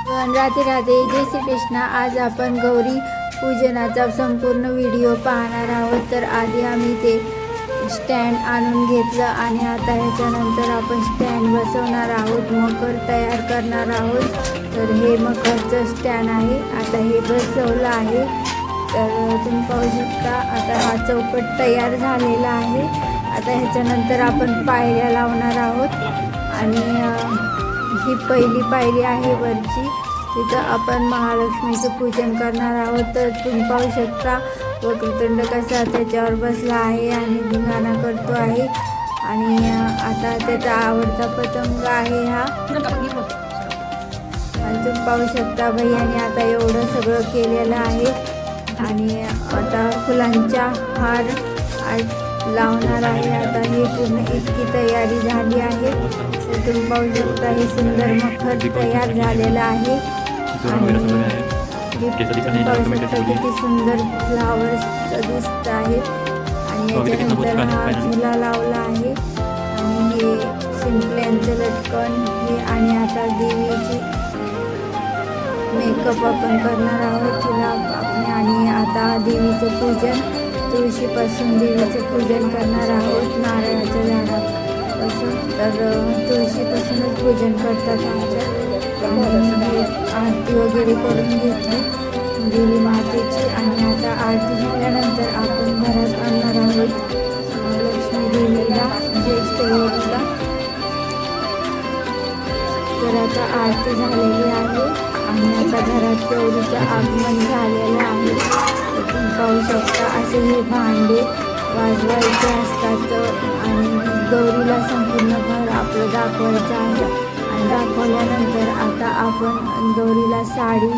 राधे राधे, जय श्री कृष्ण। आज आपण गौरी पूजनाचा संपूर्ण व्हिडिओ पाहणार आहोत। तर आधी आम्ही ते स्टँड आणून घेतलं आणि आता ह्याच्यानंतर आपण स्टँड बसवणार आहोत, मकर तयार करणार आहोत। तर हे मकरचं स्टँड आहे, आता हे बसवलं आहे। तर तुम्ही पाहू शकता आता हा चौकट तयार झालेला आहे। आता ह्याच्यानंतर आपण पायऱ्या लावणार आहोत आणि ही पहिली पायरी आहे वरची, तिथं आपण महालक्ष्मीचं पूजन करणार आहोत। तर तुम्ही पाहू शकता वक्रतुंड कसा त्याच्यावर बसला आहे आणि धिंगाणा करतो आहे आणि आता त्याचा आवडता पतंग आहे हा। आणि तुम्ही पाहू शकता भैयाने आता एवढं सगळं केलेलं आहे आणि आता फुलांचा हार लावणार आहे। आता ही पूर्ण इतकी तयारी झाली आहे। तर तुम्ही पाहू शकता हे सुंदर मखर तयार झालेलं आहे आणि पाहू शकता किती सुंदर फ्लावर्स दिसत आहेत आणि याच्यानंतर हा झुला लावला आहे आणि हे शिंपल्यांचं लटकन हे आणि आता देवीची मेकअप आपण करणार आहोत तिला आपण। आणि आता देवीचं पूजन तुळशीपासून देवीचं पूजन करणार आहोत, नारळाच्या झाडापासून। तर तुळशीपासूनच पूजन करतात आमच्या। आरती वगैरे करून घेतली देवी मातेची आणि आता आरती झाल्यानंतर आपण घरात आणणार आहोत लक्ष्मी देवीला, ज्येष्ठ गौरीला। तर आता आरती झालेली आहे आणि आता घरात गौरीचं आगमन झालेलं आहे। तुम्ही पाहू शकता असे हे भांडे वाजवायचे असतात आणि गौरीला संपूर्ण घर आपलं दाखवायचं आहे। आणि दाखवल्यानंतर आता आपण गौरीला साडी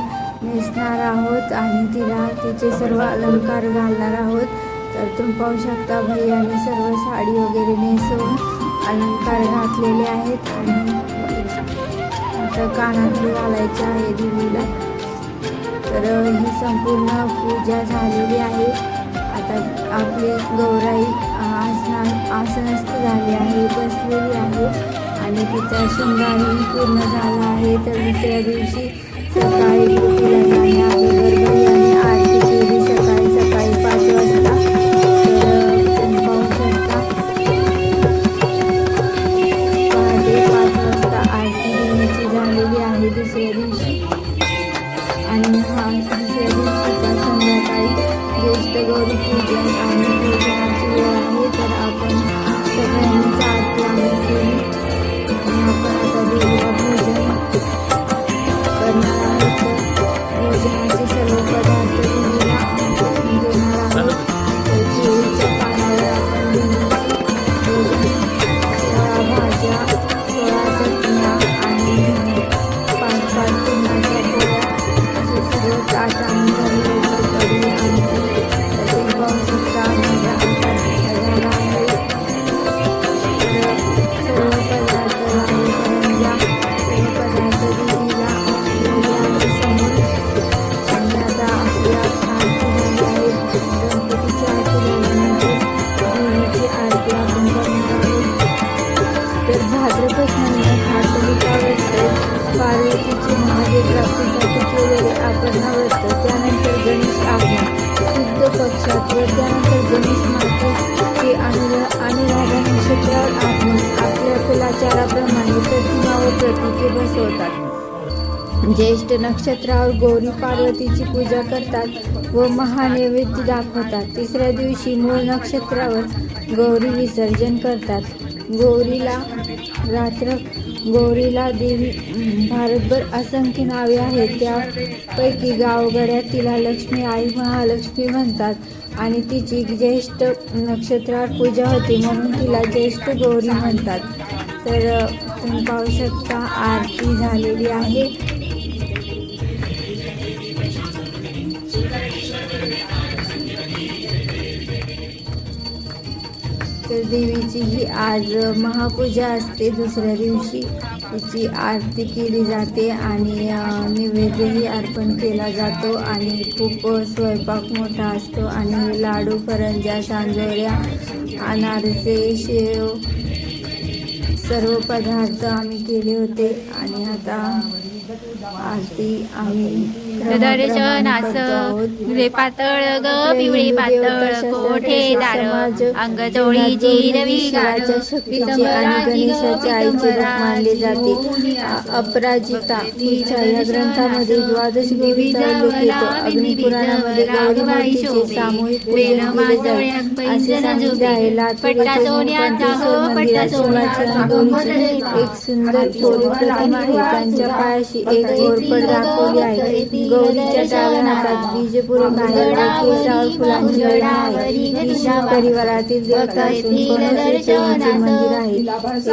नेसणार आहोत आणि तिला तिचे सर्व अलंकार घालणार आहोत। तर तुम्ही पाहू शकता भैयाने सर्व साडी वगैरे नेसवून अलंकार घातलेले आहेत आणि आता कानातले घालायचे आहे देवीला। तर ही संपूर्ण पूजा झालेली आहे। आता आपली गौराई आसनस्थ झाली आहे, बसलेली आहे आणि तिचा शृंगारही पूर्ण झाला आहे। तर दुसऱ्या दिवशी सकाळी तिला जाण्याअगोदर भैयाने आरती केली सकाळी 5 वाजता। तर तुम्ही पाहू शकता पहाटे 5 वाजता आरती देवीची झालेली आहे दुसऱ्या दिवशी। आणि हा दुसऱ्या दिवशीचा संध्याकाळी ज्येष्ठ गौरी पूजन आणि पूजनाची वेळ आहे। तर आपण सगळ्यांनीच आरती आम्ही केली आणि आपण आता देवीला पूजन करणार आहोत। तर भोजनाचे सर्व पदार्थ देवीला देणार आहोत। तर केळीच्या पानावर आपण देवीची भोजन 16 भाज्या, 16 चटण्या आणि 5-5 पुरणाच्या पोळ्या असे सर्व ताट आणून झालेलं कढी आमटी तुम्ही पाहू शकता माझा आकार झाला आहे। सर्व पदार्थ करंजा सर्व पदार्थ देवीला ठेवले आहे समोर आणि आता आपली आरती झाली आहे। गणपतीची आरती झाल्यानंतर देवीची आरती आपण करणार आहोत। तर भाद्रपद महिन्यात हरतालिका व्रत पार्वतीची महादेव प्राप्तीसाठी केलेले आपण व्रत, त्यानंतर गणेश आगमन शुद्ध पक्षात व त्यानंतर गणेश मातेचे अनुराधा नक्षत्रावर आगमन आपल्या कुलाचाराप्रमाणे प्रतिमा व प्रतीके बसवतात। ज्येष्ठ नक्षत्रावर गौरी पार्वतीची पूजा करतात व महानैवेद्य दाखवतात। तिसऱ्या दिवशी मूळ नक्षत्रावर गौरी विसर्जन करतात। गौरीला देवी भारतभर असंख्य नावे आहेत, त्यापैकी गावगाड्यात तिला लक्ष्मी आई महालक्ष्मी म्हणतात आणि तिची ज्येष्ठ नक्षत्रावर पूजा होते म्हणून तिला ज्येष्ठ गौरी म्हणतात। तर तुम्ही पाहू शकता आरती झालेली आहे। तर देवीची ही आज महापूजा असते, दुसऱ्या दिवशी तिची आरती केली जाते आणि नैवेद्यही अर्पण केला जातो आणि खूप स्वयंपाक मोठा असतो आणि लाडू, करंज्या, सांजोऱ्या, अनारसे, शेव सर्व पदार्थ आम्ही केले होते आणि आता आरती आम्ही दर्शनास पातळ ग पिवळे पातळ कोठेदार अंग चोळीची रविगार शक्तीचे आणि गणेशाचे आईचे रूप मानले जाते. अपराजिता पूजा या ग्रंथामध्ये द्वादश गौरीचा उल्लेख येतो. अग्निपुराणामध्ये गौरी मूर्तीचे सामूहिक पूजन केले जाते असे सांगितले आहे. लातूर येथे नीलकंठेश्वर मंदिरात शिवाची आणि गौरीची एक सुंदर कोरीव प्रतिमा आहे. त्यांच्या पायाशी एक घोरपड दाखवली आहे. गौरीच्या डाव्या हातात बीजपुरी आहे व केसावर फुलांची वेणी आहे. ही शिव परिवारातील देवता असून कोणाचे मंदिर आहे.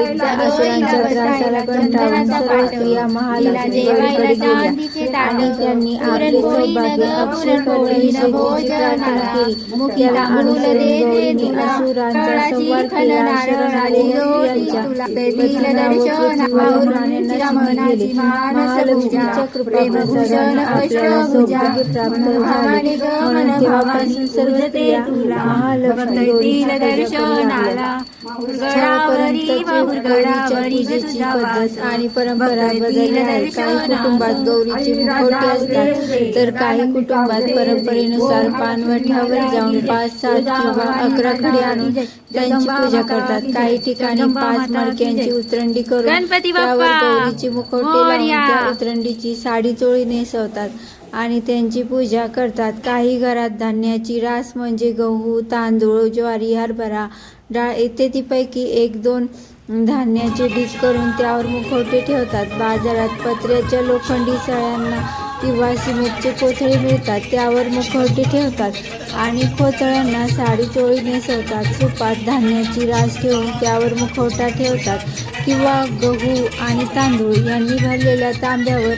एकदा असुरांच्या त्रासाला कंटाळून सर्व स्त्रिया महालक्ष्मी गौरीकडे गेल्या आणि त्यांनी आपले सौभाग्य अक्षय करण्याविषयी प्रार्थना केली. त्याला अनुसरून गौरीने असुरांचा संहार केला. शरण आलेल्या स्त्रियांच्या पत्नीला व पृथ्वीवर प्राण्यांना शिवी गेले. महालक्ष्मीच्या कृपाप्रसादाने आपल्याला सौभाग्य प्राप्त झाले. म्हणून तेव्हापासून सर्व स्त्रिया महालक्ष्मी गौरीची पूजा करू लागल्या. पूजेची पद्धत आणि परंपरा बदलल्या आहेत. काही कुटुंबात गौरीची मुखवटे असतात तर काही कुटुंबात परंपरेनुसार पानवठ्यावर जाऊन 5, 7 किंवा 11 खडे आणून त्यांची पूजा करतात. काही ठिकाणी 5 मडक्यांची उतरंडी करून त्यावर गौरीची मुखवटे लावून त्या उतरंडीची साडी चोळी नेसवतात आणि त्यांची पूजा करतात. काही घरात धान्याची रास म्हणजे गहू, तांदूळ, ज्वारी, हरभरा डाळ इत्यादीपैकी 1-2 धान्याचे ढीग करून त्यावर मुखवटे ठेवतात. बाजारात पत्र्याच्या लोखंडी सळ्यांना किंवा सिमेंटचे कोथळे मिळतात, त्यावर मुखवटे ठेवतात आणि कोथळ्यांना साडी चोळी नेसवतात. सुपात धान्याची रास ठेवून त्यावर मुखवटा ठेवतात किंवा गहू आणि तांदूळ यांनी भरलेल्या तांब्यावर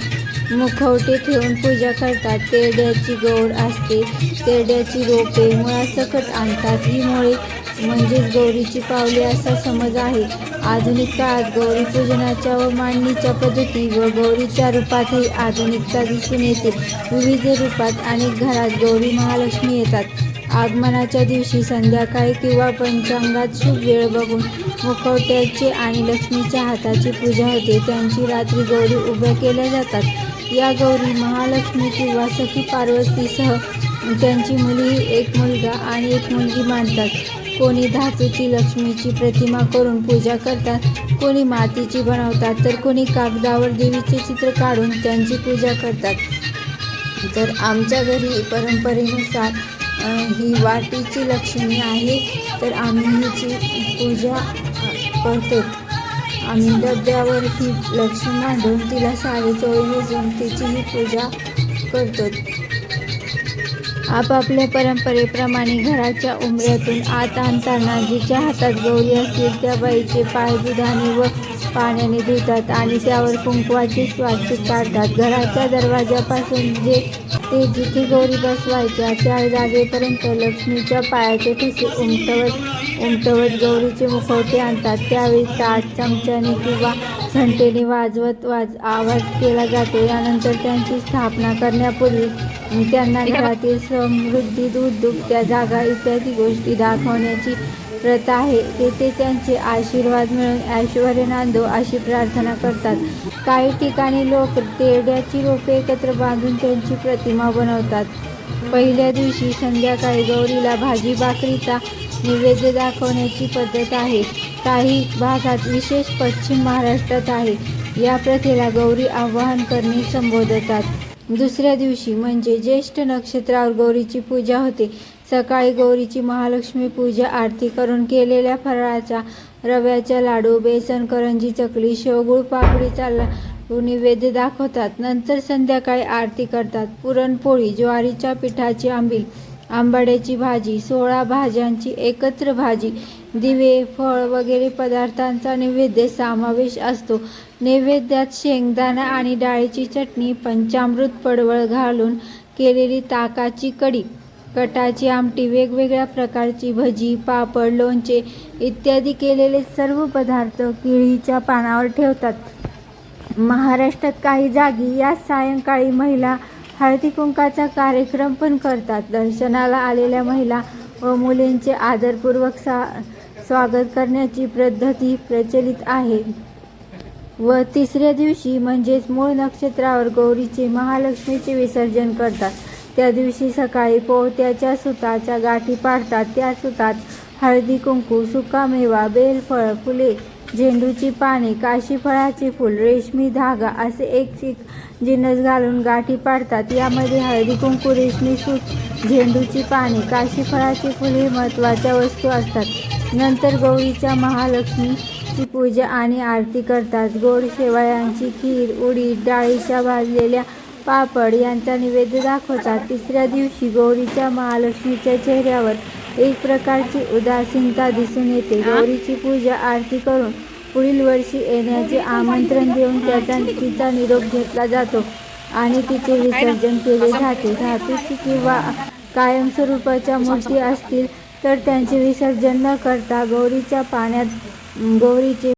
मुखवटे ठेवून पूजा करतात. तेरड्याची गौड असते. तेरड्याची रोपे मुळासकट आणतात. ही मुळे म्हणजेच गौरीची पावले असा समज आहे. आधुनिक काळात गौरी पूजनाच्या व मांडणीच्या पद्धती व गौरीच्या रूपातही आधुनिकता दिसून येते. विविध रूपात अनेक घरात गौरी महालक्ष्मी येतात. आगमनाच्या दिवशी संध्याकाळी किंवा पंचांगात शुभ वेळ बघून मुखवट्याची आणि लक्ष्मीच्या हाताची पूजा होते. त्यांची रात्री गौरी उभ्या केल्या जातात. या गौरी महालक्ष्मी किंवा सखी पार्वतीसह त्यांची मुली, एक मुलगा आणि एक मुलगी मानतात. कोणी धातूची लक्ष्मीची प्रतिमा करून पूजा करतात, कोणी मातीची बनवतात तर कोणी कागदावर देवीचे चित्र काढून त्यांची पूजा करतात. तर आमच्या घरी परंपरेनुसार ही वाटीची लक्ष्मी आहे तर आम्ही हिची पूजा करतो. आम्ही डब्यावर ही लक्ष्मी मांडून तिला साडी चोळी नेसून तिचीही पूजा करतो. आपापल्या परंपरेप्रमाणे घराच्या उंबऱ्यातून आत आणताना जिच्या हातात गौरी असतील त्या बाईचे पाय दुधाने व पाण्याने धुतात आणि त्यावर कुंकवाचे स्वास्तिक काढतात. घराच्या दरवाजापासून ते जिथे गौरी बसवायच्या त्या जागेपर्यंत लक्ष्मीच्या पायाचे ठसे उमटवत गौरीचे मुखवटे आणतात. त्यावेळी ताट, चमच्याने किंवा घंटेने वाजवत आवाज केला जातो. यानंतर त्यांची स्थापना करण्यापूर्वी त्यांना घरातील समृद्धी, दूध, दुभत्या जागा इत्यादी गोष्टी दाखवण्याची प्रथा आहे. तेथे त्यांचे आशीर्वाद मिळून ऐश्वर्य नांदो अशी प्रार्थना करतात. काही ठिकाणी लोक तेरड्याची रोपे एकत्र बांधून त्यांची प्रतिमा बनवतात. पहिल्या दिवशी संध्याकाळी गौरीला भाजी भाकरीचा नैवेद्य दाखवण्याची पद्धत आहे. काही भागात, विशेष पश्चिम महाराष्ट्रात आहे. या प्रथेला गौरी आवाहन करणे संबोधतात. दुसऱ्या दिवशी म्हणजे ज्येष्ठ नक्षत्रावर गौरीची पूजा होते. सकाळी गौरीची महालक्ष्मी पूजा आरती करून केलेल्या फराळाच्या रव्याच्या लाडू, बेसन करंजी, चकली, शेवगुळ पापडीचा लाडू नैवेद्य दाखवतात. नंतर संध्याकाळी आरती करतात. पुरणपोळी, ज्वारीच्या पिठाची आंबील, आंबाड्याची भाजी, 16 भाज्यांची एकत्र भाजी, दिवे, फळ वगैरे पदार्थांचा नैवेद्य समावेश असतो. नैवेद्यात शेंगदाणा आणि डाळीची चटणी, पंचामृत, पडवळ घालून केलेली ताकाची कढी, कटाची आमटी, वेगवेगळ्या प्रकारची भजी, पापड, लोणचे इत्यादी केलेले सर्व पदार्थ केळीच्या पानावर ठेवतात. महाराष्ट्रात काही जागी या सायंकाळी महिला हळदी कुंकाचा कार्यक्रम पण करतात. दर्शनाला आलेल्या महिला व मुलींचे आदरपूर्वक स्वागत करण्याची पद्धती प्रचलित आहे. व तिसऱ्या दिवशी म्हणजेच मूळ नक्षत्रावर गौरीचे महालक्ष्मीचे विसर्जन करतात. त्या दिवशी सकाळी पोहत्याच्या सुताच्या गाठी पाडतात. त्या सुतात हळदी कुंकू, सुकामेवा, बेलफळ, फुले, झेंडूची पाने, काशी फळाचे फूल, रेशमी धागा असे एक जिन्नस घालून गाठी पाडतात. यामध्ये हळदी कुंकू, रेशमी सूत, झेंडूची पाने, काशी फळाचे फूल हे महत्त्वाच्या वस्तू असतात. नंतर गौरीच्या महालक्ष्मीची पूजा आणि आरती करतात. गोड शेवयांची खीर, उडीद डाळीच्या भाजलेल्या पापड यांचा नैवेद्य दाखवतात. तिसऱ्या दिवशी गौरीच्या महालक्ष्मीच्या चेहऱ्यावर एक प्रकारची उदासीनता दिसून येते. गौरीची पूजा आरती करून पुढील वर्षी येण्याचे आमंत्रण देऊन तिचा निरोप घेतला जातो आणि तिचे विसर्जन केले जाते. धातूची किंवा कायमस्वरूपाच्या मूर्ती असतील तर त्यांचे विसर्जन न करता गौरीच्या पाण्यात गौरीचे